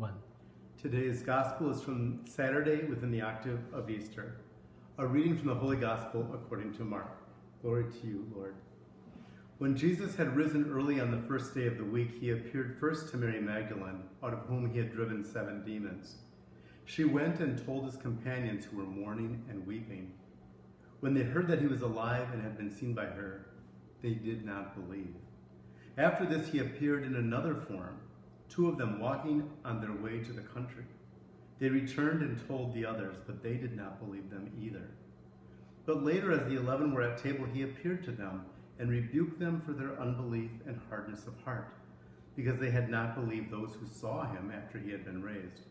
1. Today's Gospel is from Saturday within the Octave of Easter. A reading from the Holy Gospel according to Mark. Glory to you, Lord. When Jesus had risen early on the first day of the week, he appeared first to Mary Magdalene, out of whom he had driven 7 demons. She went and told his companions who were mourning and weeping. When they heard that he was alive and had been seen by her, they did not believe. After this, he appeared in another form, 2 of them walking on their way to the country. They returned and told the others, but they did not believe them either. But later, as the 11 were at table, he appeared to them and rebuked them for their unbelief and hardness of heart, because they had not believed those who saw him after he had been raised.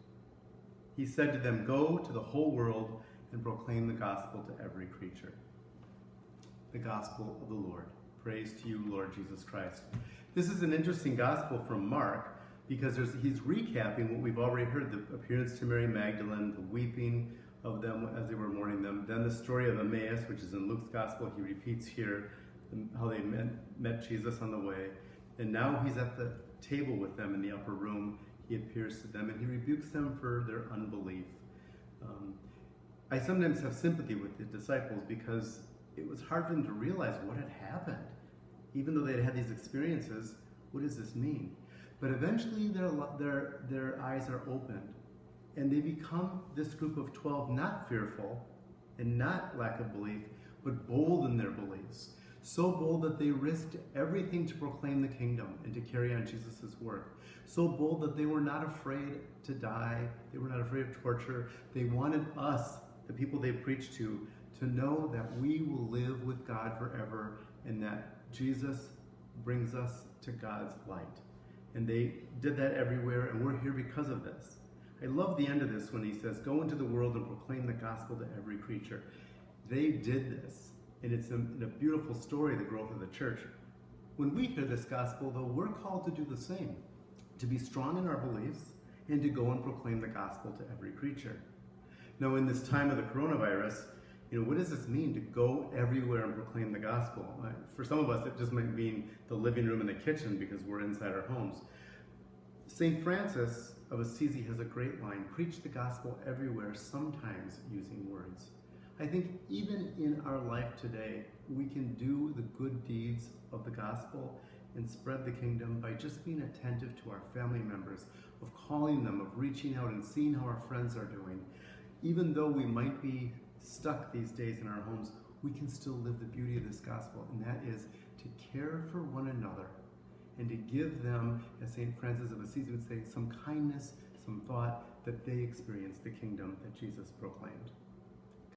He said to them, "Go to the whole world and proclaim the gospel to every creature." The gospel of the Lord. Praise to you, Lord Jesus Christ. This is an interesting gospel from Mark because he's recapping what we've already heard, the appearance to Mary Magdalene, the weeping of them as they were mourning them, then the story of Emmaus, which is in Luke's gospel, he repeats here how they met Jesus on the way, and now he's at the table with them in the upper room. He appears to them and he rebukes them for their unbelief. I sometimes have sympathy with the disciples because it was hard for them to realize what had happened. Even though they had had these experiences, what does this mean? But eventually their eyes are opened and they become this group of 12, not fearful and not lack of belief, but bold in their beliefs. So bold that they risked everything to proclaim the kingdom and to carry on Jesus' work. So bold that they were not afraid to die. They were not afraid of torture. They wanted us, the people they preached to know that we will live with God forever and that Jesus brings us to God's light. And they did that everywhere, and we're here because of this. I love the end of this when he says, "Go into the world and proclaim the gospel to every creature." They did this, and it's a beautiful story, the growth of the church. When we hear this gospel, though, we're called to do the same, to be strong in our beliefs and to go and proclaim the gospel to every creature. Now, in this time of the coronavirus, what does this mean to go everywhere and proclaim the gospel? For some of us, it just might mean the living room and the kitchen because we're inside our homes. St. Francis of Assisi has a great line, "Preach the gospel everywhere, sometimes using words." I think even in our life today, we can do the good deeds of the gospel and spread the kingdom by just being attentive to our family members, of calling them, of reaching out and seeing how our friends are doing. Even though we might be stuck these days in our homes, we can still live the beauty of this gospel, and that is to care for one another and to give them, as St. Francis of Assisi would say, some kindness, some thought that they experience the kingdom that Jesus proclaimed.